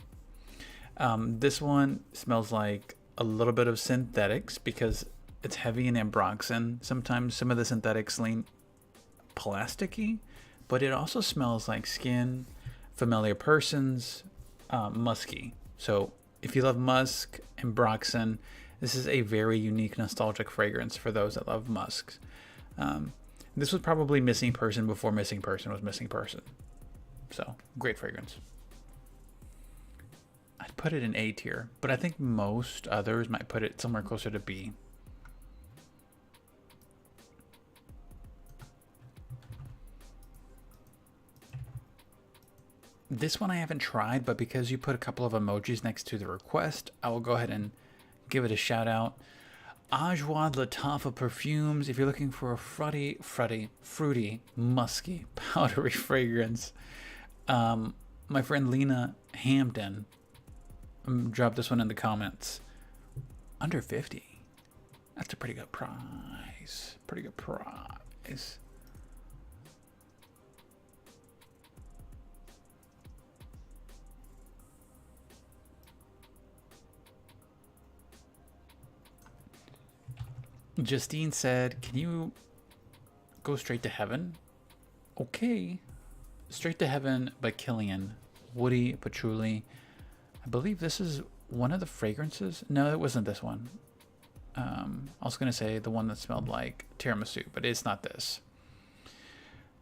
This one smells like a little bit of synthetics because it's heavy in ambroxan. Sometimes some of the synthetics lean plasticky, but it also smells like skin, familiar persons, musky. So if you love musk and ambroxan, this is a very unique nostalgic fragrance for those that love musks. This was probably Missing Person before Missing Person was Missing Person. So great fragrance. I'd put it in A tier, but I think most others might put it somewhere closer to B. This one I haven't tried, but because you put a couple of emojis next to the request, I will go ahead and give it a shout out. Ajwad Latafah Perfumes. If you're looking for a fruity, musky, powdery fragrance, my friend Lena Hampton dropped this one in the comments. Under 50. That's a pretty good price. Pretty good price. Justine said, can you go straight to heaven? Okay. Straight to Heaven by Kilian. Woody Patchouli. I believe this is one of the fragrances. No, it wasn't this one. I was going to say the one that smelled like tiramisu, but it's not this.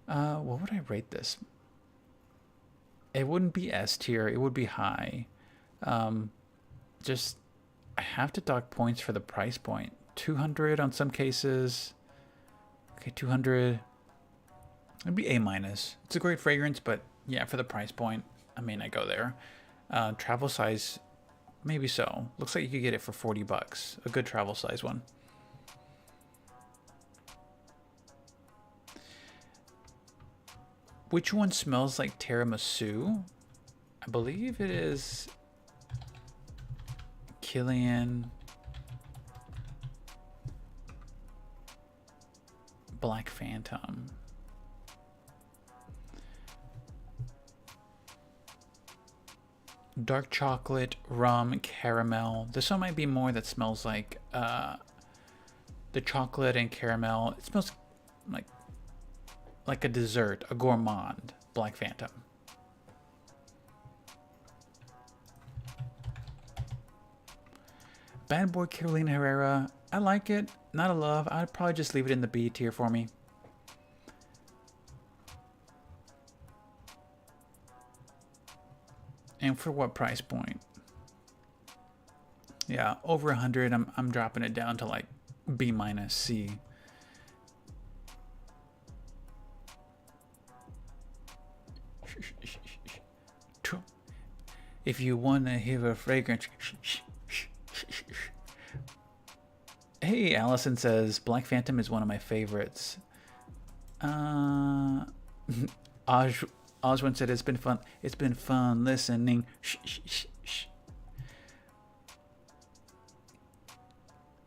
What would I rate this? It wouldn't be S tier. It would be high. Just, I have to dock points for the price point. 200 on some cases. Okay, 200. It'd be A minus. It's a great fragrance, but yeah, for the price point, I may not go there. Travel size, maybe so. Looks like you could get it for $40. A good travel size one. Which one smells like tiramisu? I believe it is Kilian Black Phantom. Dark chocolate, rum, caramel. This one might be more that smells like the chocolate and caramel. It smells like a dessert, a gourmand. Black Phantom. Bad Boy Carolina Herrera. I like it. Not a love. I'd probably just leave it in the B tier for me. And for what price point? Yeah, over 100. I'm dropping it down to like B minus C. If you want to hear a fragrance. Hey, Allison says Black Phantom is one of my favorites. Oswin said it's been fun. It's been fun listening.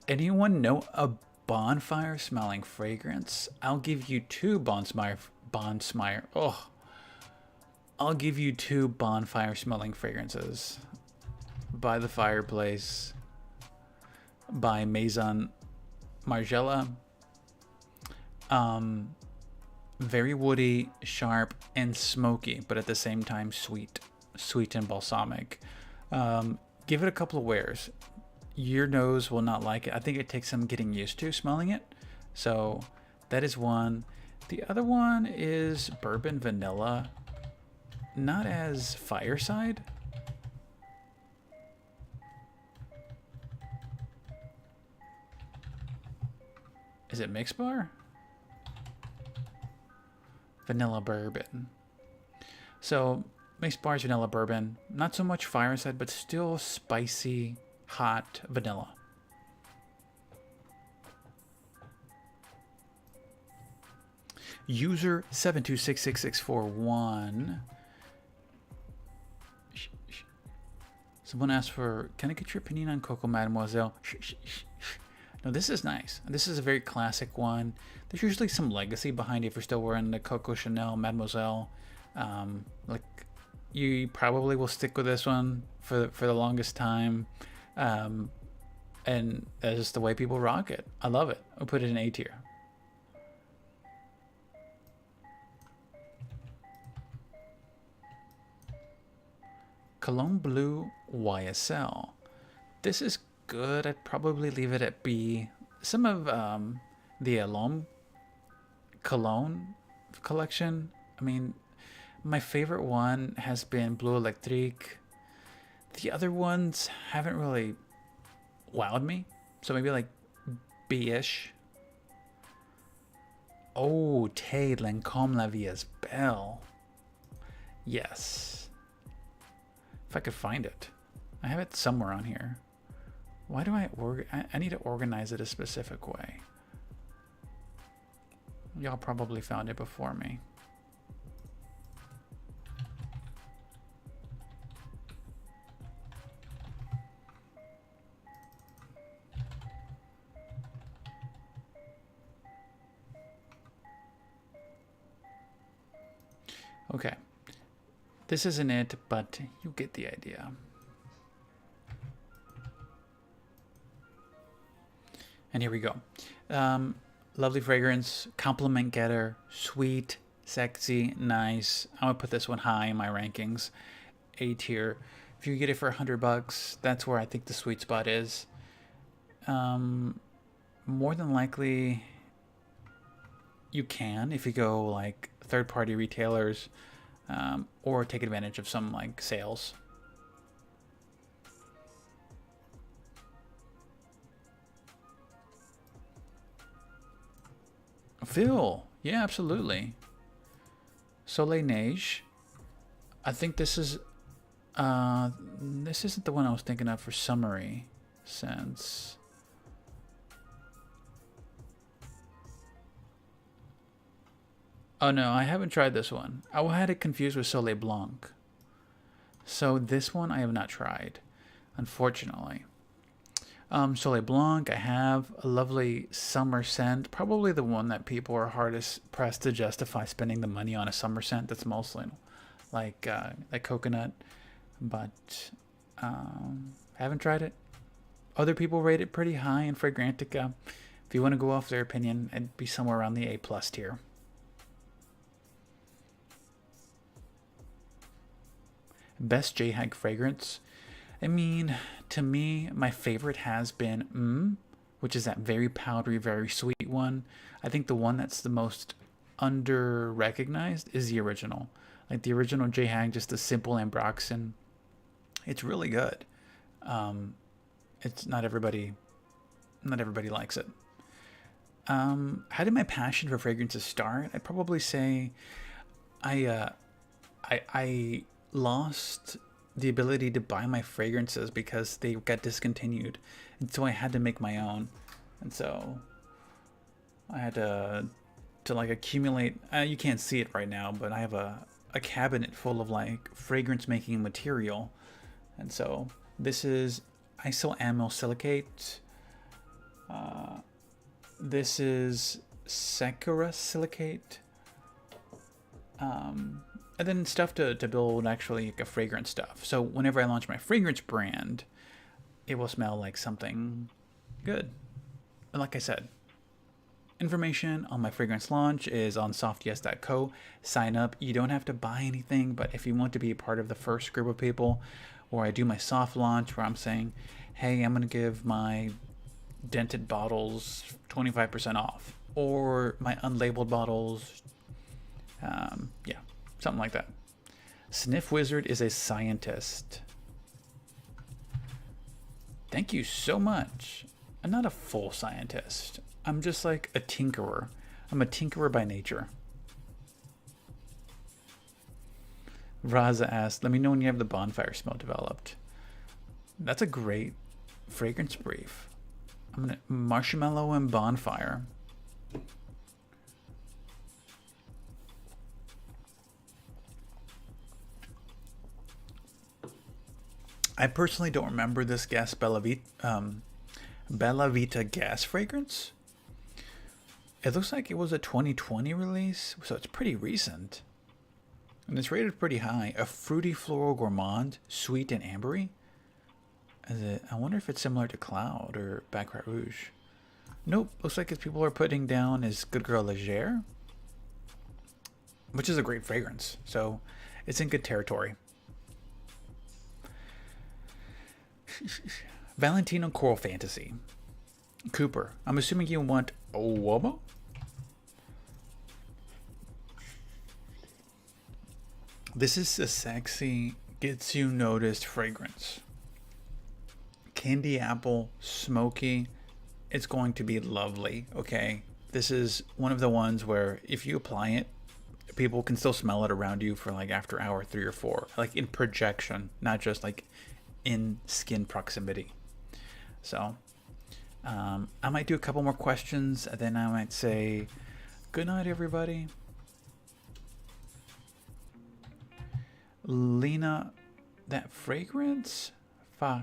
Anyone know a bonfire smelling fragrance? I'll give you two bonfire. Oh, I'll give you two bonfire smelling fragrances. By the Fireplace. By Maison Margiela. Very woody, sharp, and smoky, but at the same time sweet and balsamic. Give it a couple of wears. Your nose will not like it. I think it takes some getting used to smelling it. So that is one. The other one is bourbon vanilla, not as fireside. Is it mix bar? Vanilla bourbon. So mixed bars, vanilla bourbon, not so much fireside, but still spicy, hot vanilla. User 7266641. Someone asked for, can I get your opinion on Coco Mademoiselle? No, this is nice. This is a very classic one. There's usually some legacy behind it if you're still wearing the Coco Chanel Mademoiselle. Like, you probably will stick with this one for the longest time. And that's just the way people rock it. I love it. I'll put it in A tier. Cologne Blue YSL. This is good. I'd probably leave it at B. Some of the Alom Cologne collection, I mean, my favorite one has been Blue Electrique. The other ones haven't really wowed me, so maybe like B-ish. Oh, Tay Lancôme La Vie is Belle. Yes. If I could find it. I have it somewhere on here. Why do I need to organize it a specific way. Y'all probably found it before me. Okay. This isn't it, but you get the idea. And here we go. Lovely fragrance, compliment getter, sweet, sexy, nice. I'm gonna put this one high in my rankings, A tier. If you get it for $100, that's where I think the sweet spot is. More than likely, you can if you go like third-party retailers, or take advantage of some like sales. Phil, yeah, absolutely. Soleil Neige. I think this is this isn't the one I was thinking of for summery scents. Oh no, I haven't tried this one. I had it confused with Soleil Blanc. So this one I have not tried, unfortunately. Soleil Blanc, I have a lovely summer scent. Probably the one that people are hardest pressed to justify spending the money on, a summer scent that's mostly like coconut. But haven't tried it. Other people rate it pretty high in Fragrantica. If you want to go off their opinion, it'd be somewhere around the A+ tier. Best JHag fragrance. I mean, to me, my favorite has been which is that very powdery, very sweet one. I think the one that's the most under recognized is the original. Like the original JHag, just the simple Ambroxan. It's really good. It's not everybody likes it. How did my passion for fragrances start? I'd probably say I lost the ability to buy my fragrances because they got discontinued, and so I had to make my own. And so I had to like accumulate. You can't see it right now, but I have a cabinet full of like fragrance making material. And so this is isoamyl silicate. This is Sakura silicate. And then stuff to build actually like a fragrance stuff. So whenever I launch my fragrance brand, it will smell like something good. And like I said, information on my fragrance launch is on softyes.co. Sign up. You don't have to buy anything, but if you want to be a part of the first group of people, or I do my soft launch where I'm saying, hey, I'm going to give my dented bottles 25% off. or my unlabeled bottles. Yeah, something like that. Sniff Wizard is a scientist. Thank you so much. I'm not a full scientist. I'm just like a tinkerer. I'm a tinkerer by nature. Raza asked, let me know when you have the bonfire smell developed. That's a great fragrance brief. I'm gonna marshmallow and bonfire. I personally don't remember this gas Bella Vita gas fragrance. It looks like it was a 2020 release, so it's pretty recent. And it's rated pretty high. A fruity floral gourmand, sweet and ambery. I wonder if it's similar to Cloud or Baccarat Rouge. Nope, looks like people are putting down is Good Girl Légère, which is a great fragrance. So it's in good territory. Valentino Coral Fantasy. Cooper, I'm assuming you want Uomo? This is a sexy, gets you noticed fragrance. Candy apple, smoky. It's going to be lovely, okay? This is one of the ones where if you apply it, people can still smell it around you for like after hour 3 or 4. Like in projection, not just like in skin proximity. So I might do a couple more questions and then I might say good night, everybody. Lena, that fragrance, Fahar,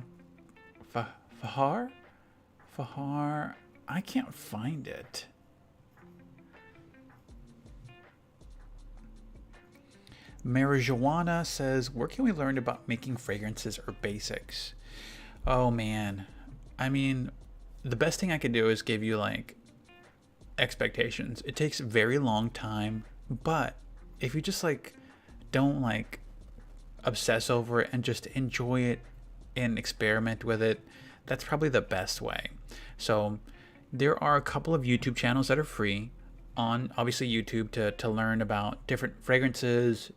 I can't find it. Marijuana says, where can we learn about making fragrances or basics? Oh man, I mean, the best thing I can do is give you like expectations. It takes a very long time, but if you just like don't like obsess over it and just enjoy it and experiment with it, that's probably the best way. So there are a couple of YouTube channels that are free on obviously YouTube to learn about different fragrances,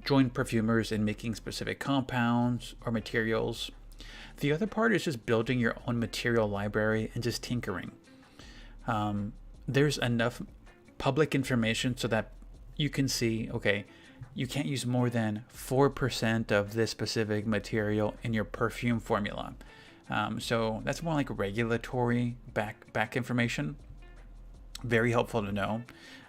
join perfumers in making specific compounds or materials. The other part is just building your own material library and just tinkering. There's enough public information so that you can see, okay, you can't use more than 4% of this specific material in your perfume formula. So that's more like regulatory back information. Very helpful to know.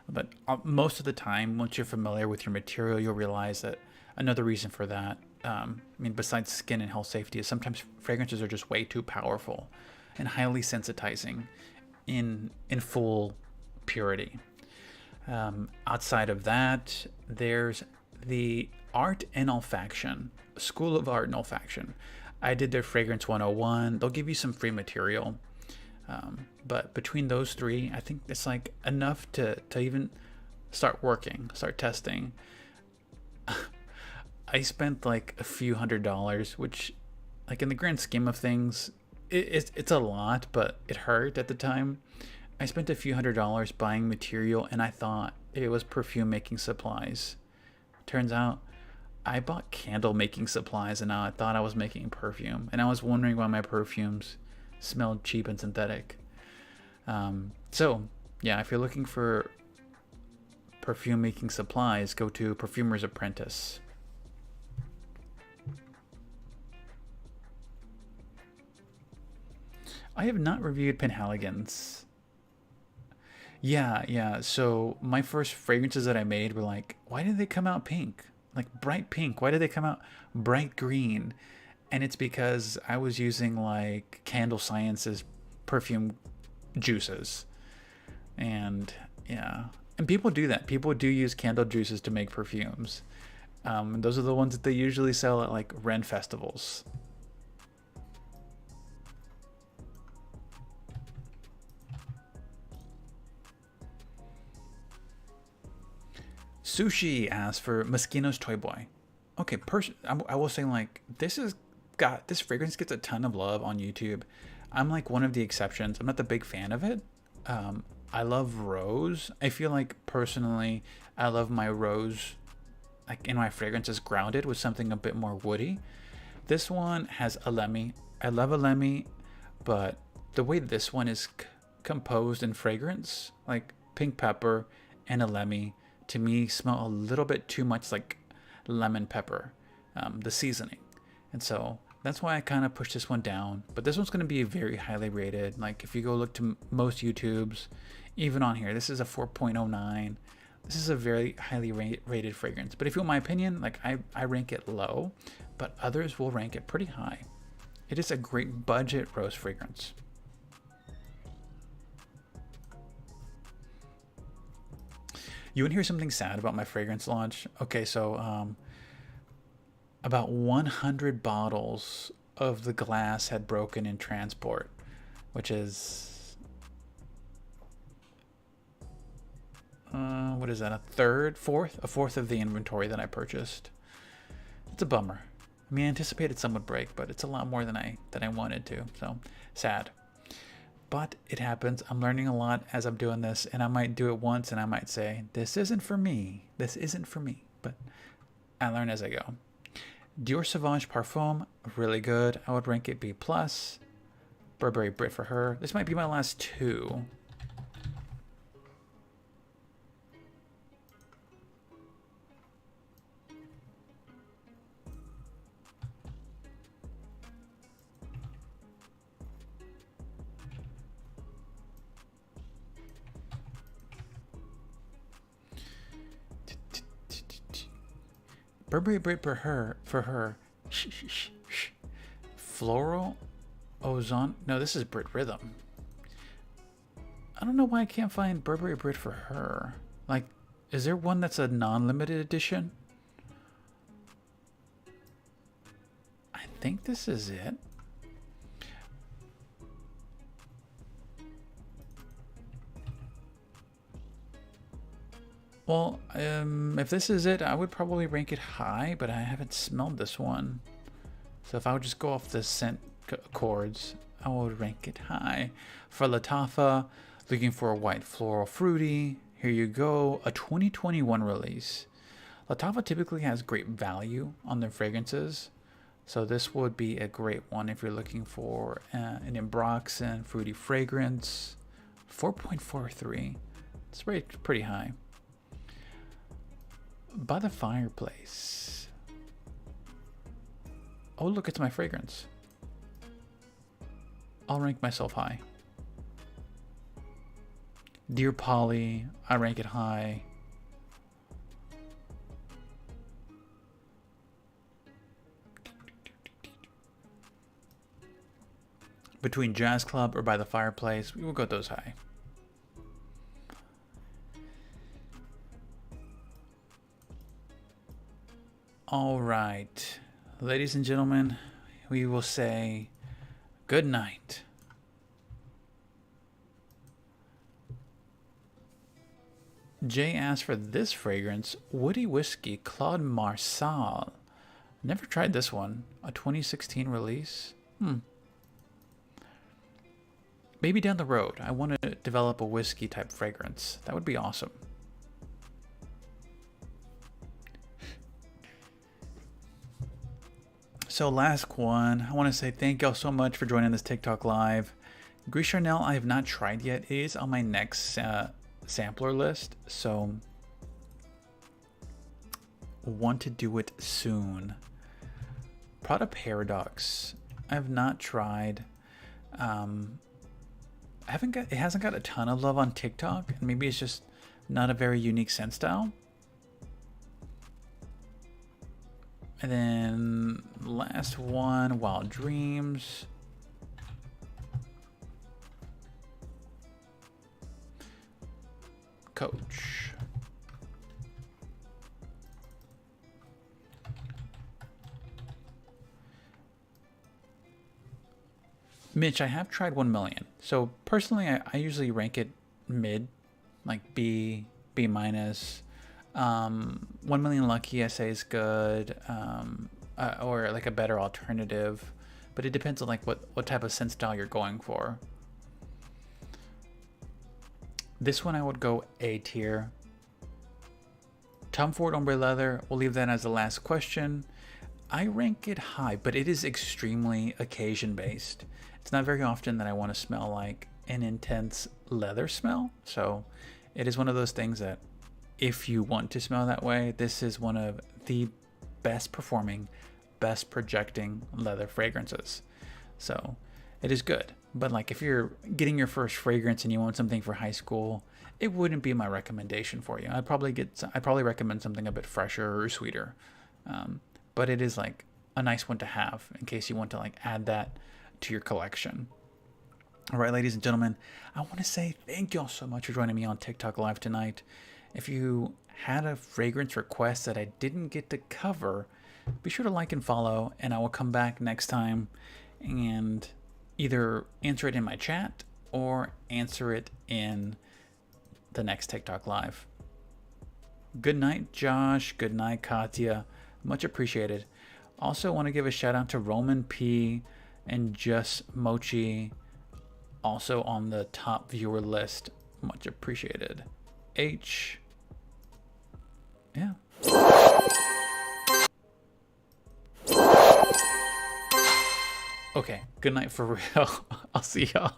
But most of the time, once you're familiar with your material, you'll realize that another reason for that, I mean, besides skin and health safety, is sometimes fragrances are just way too powerful and highly sensitizing in full purity. Outside of that, there's the Art and Olfaction, School of Art and Olfaction. I did their Fragrance 101. They'll give you some free material. But between those three, I think it's like enough to even start working, start testing. I spent like a few $100s, which like in the grand scheme of things, it's a lot, but it hurt at the time. I spent a few $100s buying material and I thought it was perfume making supplies. Turns out I bought candle making supplies and now I thought I was making perfume. And I was wondering why my perfumes smelled cheap and synthetic. So yeah, if you're looking for perfume making supplies, go to Perfumer's Apprentice. I have not reviewed Penhaligon's. Yeah. So my first fragrances that I made were like, why did they come out pink? Like bright pink. Why did they come out bright green? And it's because I was using like Candle Science's perfume juices. And yeah. And people do that. People do use candle juices to make perfumes. Those are the ones that they usually sell at like Ren festivals. Sushi asks for Moschino's Toy Boy. Okay, I will say like this fragrance gets a ton of love on YouTube. I'm like one of the exceptions. I'm not the big fan of it. I love rose. I feel like personally, I love my rose, like in my fragrances, grounded with something a bit more woody. This one has Elemi. I love Elemi, but the way this one is composed in fragrance, like pink pepper and Elemi, to me smell a little bit too much like lemon pepper, the seasoning. And so that's why I kind of pushed this one down. But this one's going to be very highly rated. Like if you go look to most YouTubes, even on here, this is a 4.09. This is a very highly rated fragrance. But if you want my opinion, like I rank it low, but others will rank it pretty high. It is a great budget rose fragrance. You want to hear something sad about my fragrance launch? Okay, so about 100 bottles of the glass had broken in transport, which is what is that? A fourth of the inventory that I purchased. It's a bummer. I mean, I anticipated some would break, but it's a lot more than I wanted to. So sad. But it happens. I'm learning a lot as I'm doing this, and I might do it once and I might say, this isn't for me. This isn't for me. But I learn as I go. Dior Sauvage Parfum, really good. I would rank it B+. Burberry Brit for her. This might be my last two. Burberry Brit for her. Shh, shh, shh, shh. Floral Ozone. No, this is Brit Rhythm. I don't know why I can't find Burberry Brit for her. Like, is there one that's a non-limited edition? I think this is it. Well, if this is it, I would probably rank it high, but I haven't smelled this one. So if I would just go off the scent chords, I would rank it high. For Lattafa, looking for a white floral fruity, here you go, a 2021 release. Lattafa typically has great value on their fragrances, so this would be a great one if you're looking for an Ambroxan fruity fragrance. 4.43, it's pretty high. By the Fireplace. Oh, look, it's my fragrance. I'll rank myself high. Dear Polly, I rank it high. Between Jazz Club or By the Fireplace, we will go those high. All right, ladies and gentlemen, we will say good night. Jay asked for this fragrance, Woody Whiskey Claude Marsal. Never tried this one. A 2016 release. Maybe down the road. I want to develop a whiskey type fragrance. That would be awesome. So last one, I want to say thank y'all so much for joining this TikTok live. Gris Charnel I have not tried yet. It is on my next sampler list, so want to do it soon. Prada Paradox I have not tried. It hasn't got a ton of love on TikTok, and maybe it's just not a very unique scent style. And then last one, Wild Dreams. Coach. Mitch, I have tried 1 million. So personally, I usually rank it mid, like B minus. 1 Million Lucky I say is good, or like a better alternative, but it depends on like what type of scent style you're going for. This one I would go A tier. Tom Ford Ombre Leather, we'll leave that as the last question. I rank it high, but it is extremely occasion based. It's not very often that I want to smell like an intense leather smell. So it is one of those things that if you want to smell that way, this is one of the best performing, best projecting leather fragrances. So it is good. But like if you're getting your first fragrance and you want something for high school, it wouldn't be my recommendation for you. I'd probably recommend something a bit fresher or sweeter. But it is like a nice one to have in case you want to like add that to your collection. All right, ladies and gentlemen, I want to say thank y'all so much for joining me on TikTok Live tonight. If you had a fragrance request that I didn't get to cover, be sure to like and follow, and I will come back next time and either answer it in my chat or answer it in the next TikTok Live. Good night, Josh. Good night, Katya. Much appreciated. Also want to give a shout out to Roman P and Just Mochi, also on the top viewer list. Much appreciated. H. Yeah. Okay, good night for real. I'll see y'all.